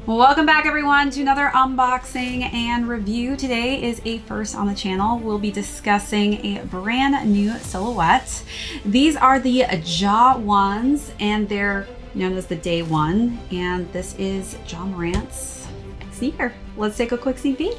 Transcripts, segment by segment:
Welcome back everyone to another unboxing and review. Today is a first on the channel. We'll be discussing a brand new silhouette. These are the Ja-1s and they're known as the Day One, and this is Ja Morant's sneaker. Let's take a quick sneak peek.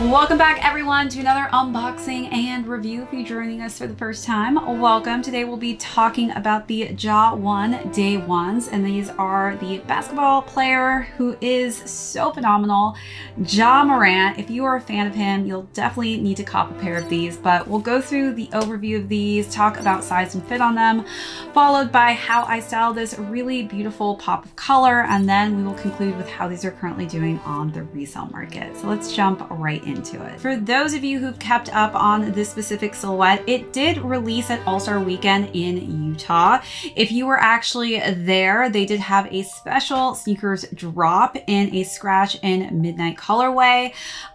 Welcome back everyone to another unboxing and review. If you're joining us for the first time, welcome. Today we'll be talking about the Ja-1 Day Ones, and these are the basketball player who is so phenomenal, Ja Morant. If you are a fan of him, you'll definitely need to cop a pair of these, but we'll go through the overview of these, talk about size and fit on them, followed by how I style this really beautiful pop of color, and then we will conclude with how these are currently doing on the resale market. So let's jump right into it. For those of you who've kept up on this specific silhouette, it did release at All-Star Weekend in Utah. If you were actually there, they did have a special sneakers drop in a scratch and midnight colorway.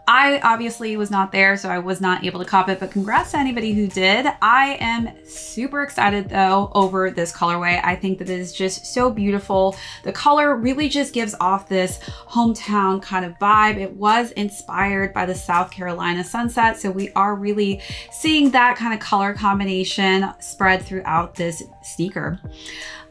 I obviously was not there, so I was not able to cop it, but congrats to anybody who did. I am super excited though over this colorway. I think that it is just so beautiful. The color really just gives off this hometown kind of vibe. It was inspired by the South Carolina sunset, so we are really seeing that kind of color combination spread throughout this sneaker.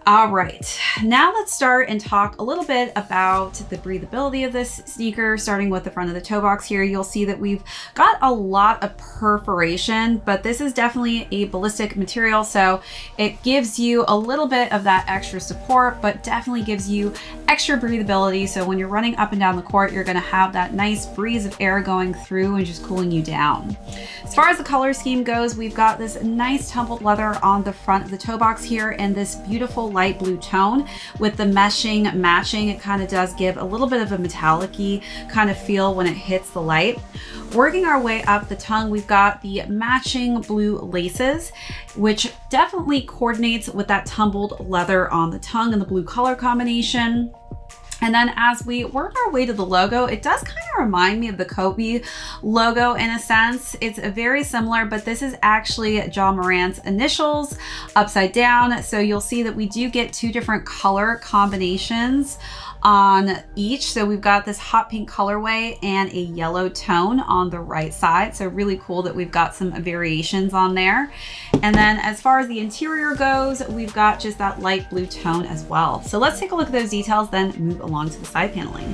All right, now let's start and talk a little bit about the breathability of this sneaker. Starting with the front of the toe box here, you'll see that we've got a lot of perforation, but this is definitely a ballistic material, so it gives you a little bit of that extra support, but definitely gives you extra breathability. So when you're running up and down the court, you're gonna have that nice breeze of air going through and just cooling you down. As far as the color scheme goes, we've got this nice tumbled leather on the front of the toe box here and this beautiful light blue tone with the meshing matching. It kind of does give a little bit of a metallic-y kind of feel when it hits the light. Working our way up the tongue, we've got the matching blue laces, which definitely coordinates with that tumbled leather on the tongue and the blue color combination. And then as we work our way to the logo, it does kind of remind me of the Kobe logo in a sense. It's very similar, but this is actually Ja Morant's initials upside down. So you'll see that we do get two different color combinations on each. So we've got this hot pink colorway and a yellow tone on the right side. So really cool that we've got some variations on there. And then as far as the interior goes, we've got just that light blue tone as well. So let's take a look at those details, then move along to the side paneling.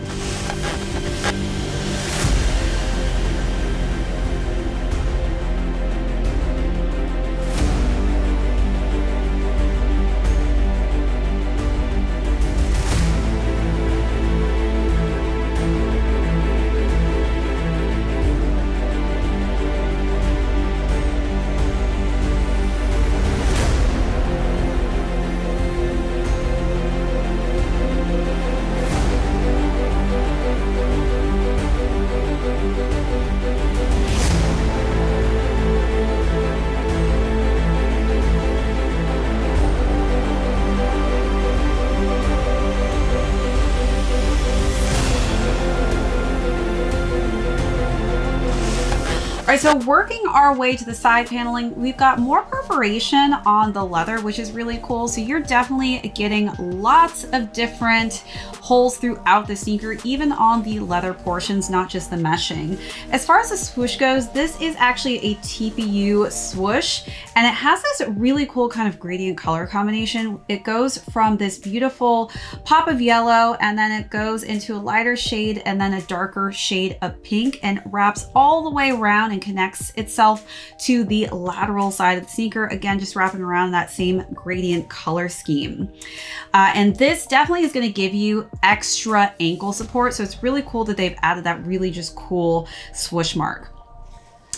All right, so working our way to the side paneling, we've got more perforation on the leather, which is really cool. So you're definitely getting lots of different holes throughout the sneaker, even on the leather portions, not just the meshing. As far as the swoosh goes, this is actually a TPU swoosh, and it has this really cool kind of gradient color combination. It goes from this beautiful pop of yellow, and then it goes into a lighter shade and then a darker shade of pink, and wraps all the way around and connects itself to the lateral side of the sneaker. Again, just wrapping around that same gradient color scheme. And this definitely is going to give you extra ankle support. So it's really cool that they've added that really just cool swoosh mark.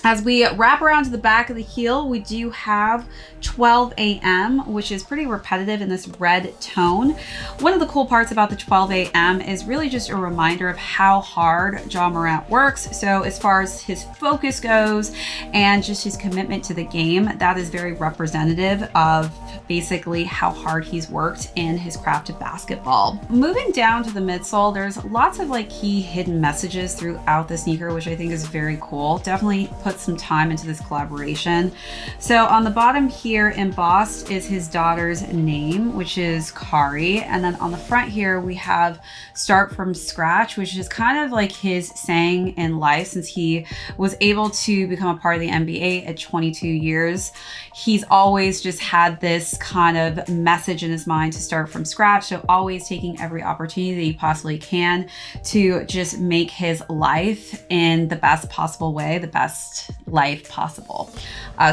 As we wrap around to the back of the heel, we do have 12 AM, which is pretty repetitive in this red tone. One of the cool parts about the 12 AM is really just a reminder of how hard Ja Morant works. So as far as his focus goes and just his commitment to the game, that is very representative of basically how hard he's worked in his craft of basketball. Moving down to the midsole, there's lots of like key hidden messages throughout the sneaker, which I think is very cool. Definitely put some time into this collaboration. So on the bottom here embossed is his daughter's name, which is Kari. And then on the front here, we have start from scratch, which is kind of like his saying in life since he was able to become a part of the NBA at 22 years. He's always just had this kind of message in his mind to start from scratch. So always taking every opportunity that he possibly can to just make his life in the best possible way, the best life possible.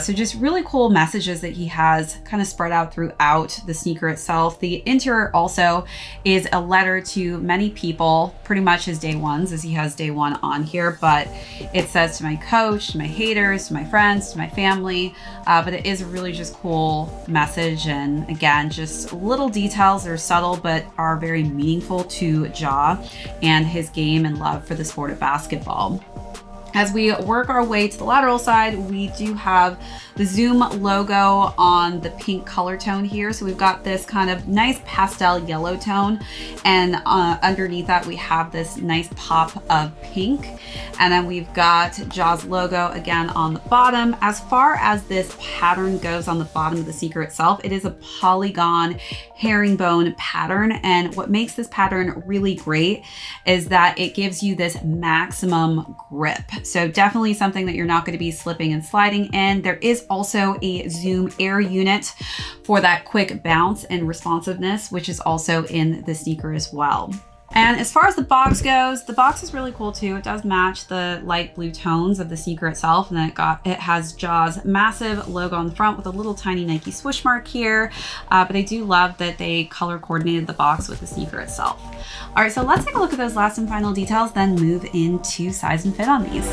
So just really cool messages that he has kind of spread out throughout the sneaker itself. The interior also is a letter to many people, pretty much his day ones, as he has day one on here, but it says to my coach, to my haters, to my friends, to my family, but it is a really just cool message. And again, just little details that are subtle, but are very meaningful to Ja and his game and love for the sport of basketball. As we work our way to the lateral side, we do have the Zoom logo on the pink color tone here. So we've got this kind of nice pastel yellow tone, and underneath that we have this nice pop of pink. And then we've got Ja's logo again on the bottom. As far as this pattern goes on the bottom of the sneaker itself, it is a polygon herringbone pattern. And what makes this pattern really great is that it gives you this maximum grip. So definitely something that you're not going to be slipping and sliding in. There is also a Zoom Air unit for that quick bounce and responsiveness, which is also in the sneaker as well. And as far as the box goes, the box is really cool too. It does match the light blue tones of the sneaker itself. And then it has Ja's massive logo on the front with a little tiny Nike swoosh mark here. But I do love that they color coordinated the box with the sneaker itself. All right, so let's take a look at those last and final details, then move into size and fit on these.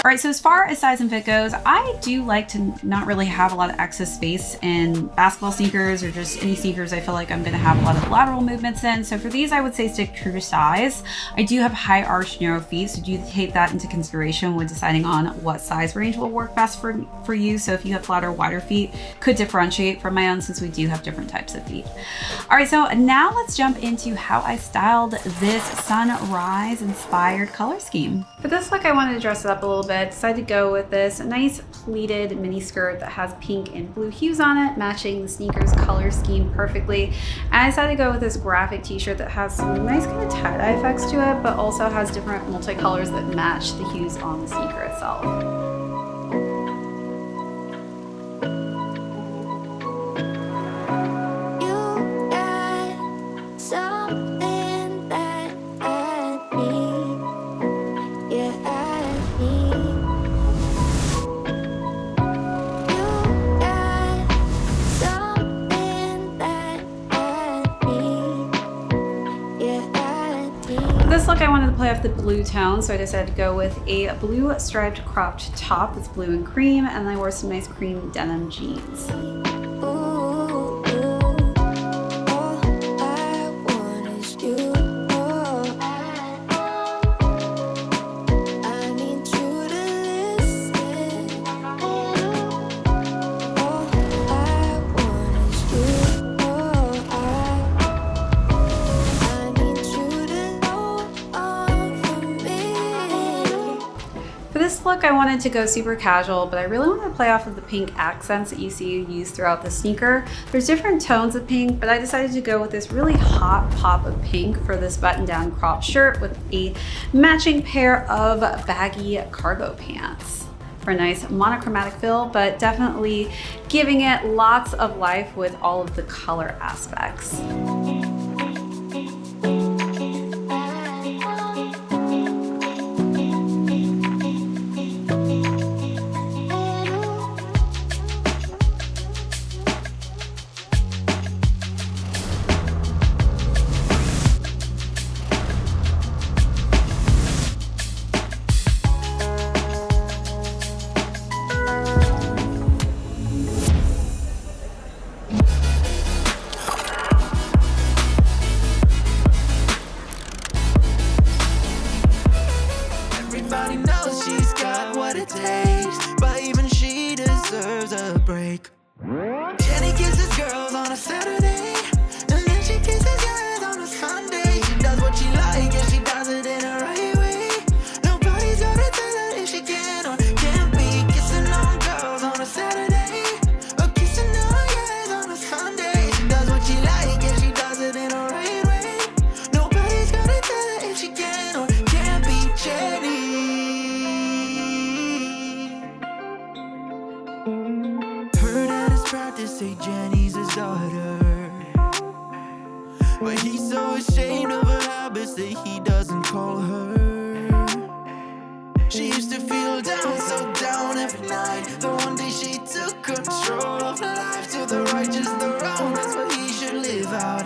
All right, so as far as size and fit goes, I do like to not really have a lot of excess space in basketball sneakers or just any sneakers I feel like I'm gonna have a lot of lateral movements in. So for these, I would say stick true to size. I do have high arch, narrow feet, so do take that into consideration when deciding on what size range will work best for you. So if you have flatter, wider feet, could differentiate from my own since we do have different types of feet. All right, so now let's jump into how I styled this sunrise inspired color scheme. For this look, I wanted to dress it up a little bit. Decided to go with this nice pleated mini skirt that has pink and blue hues on it, matching the sneakers color scheme perfectly. And I decided to go with this graphic t-shirt that has some nice kind of tie-dye effects to it, but also has different multicolors that match the hues on the sneaker itself. This look, I wanted to play off the blue tone, so I decided to go with a blue striped cropped top that's blue and cream, and I wore some nice cream denim jeans. this look, I wanted to go super casual, but I really wanted to play off of the pink accents that you see used throughout the sneaker. There's different tones of pink, but I decided to go with this really hot pop of pink for this button-down crop shirt with a matching pair of baggy cargo pants for a nice monochromatic feel, but definitely giving it lots of life with all of the color aspects. Everybody knows she's got what it takes, but even she deserves a break. Jenny kisses girls on a Saturday, and then she kisses guys on a Sunday. She does what she likes, and she does it in a right way. Nobody's gonna tell her if she can or can't be kissing on girls on a Saturday, or kissing on guys on a Sunday. She does what she likes, and she does it in a right way. Nobody's gonna tell her if she can or can't be Jenny. Heard at his practice say Jenny's his daughter, but he's so ashamed of her habits that he doesn't call her. She used to feel down, so down every night. The one day she took control of her life. To the righteous, the wrong, that's what he should live out.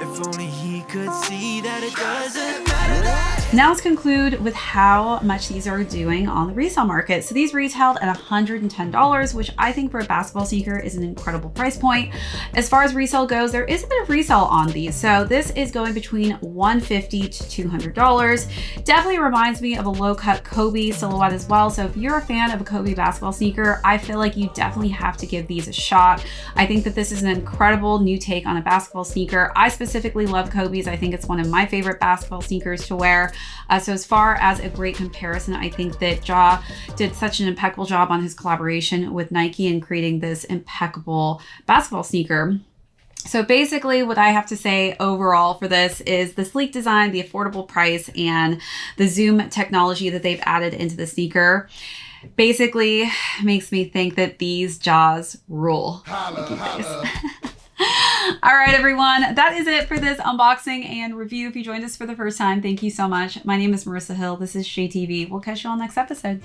If only he could see that it doesn't matter that. Now let's conclude with how much these are doing on the resale market. So these retailed at $110, which I think for a basketball sneaker is an incredible price point. As far as resale goes, there is a bit of resale on these. So this is going between $150 to $200. Definitely reminds me of a low-cut Kobe silhouette as well. So if you're a fan of a Kobe basketball sneaker, I feel like you definitely have to give these a shot. I think that this is an incredible new take on a basketball sneaker. I specifically love Kobe's. I think it's one of my favorite basketball sneakers to wear. So as far as a great comparison, I think that Ja did such an impeccable job on his collaboration with Nike in creating this impeccable basketball sneaker. So basically what I have to say overall for this is the sleek design, the affordable price, and the zoom technology that they've added into the sneaker basically makes me think that these Ja's rule. Thank you guys. All right, everyone, that is it for this unboxing and review. If you joined us for the first time, thank you so much. My name is Marissa Hill. This is ShadeTV. We'll catch you on next episode.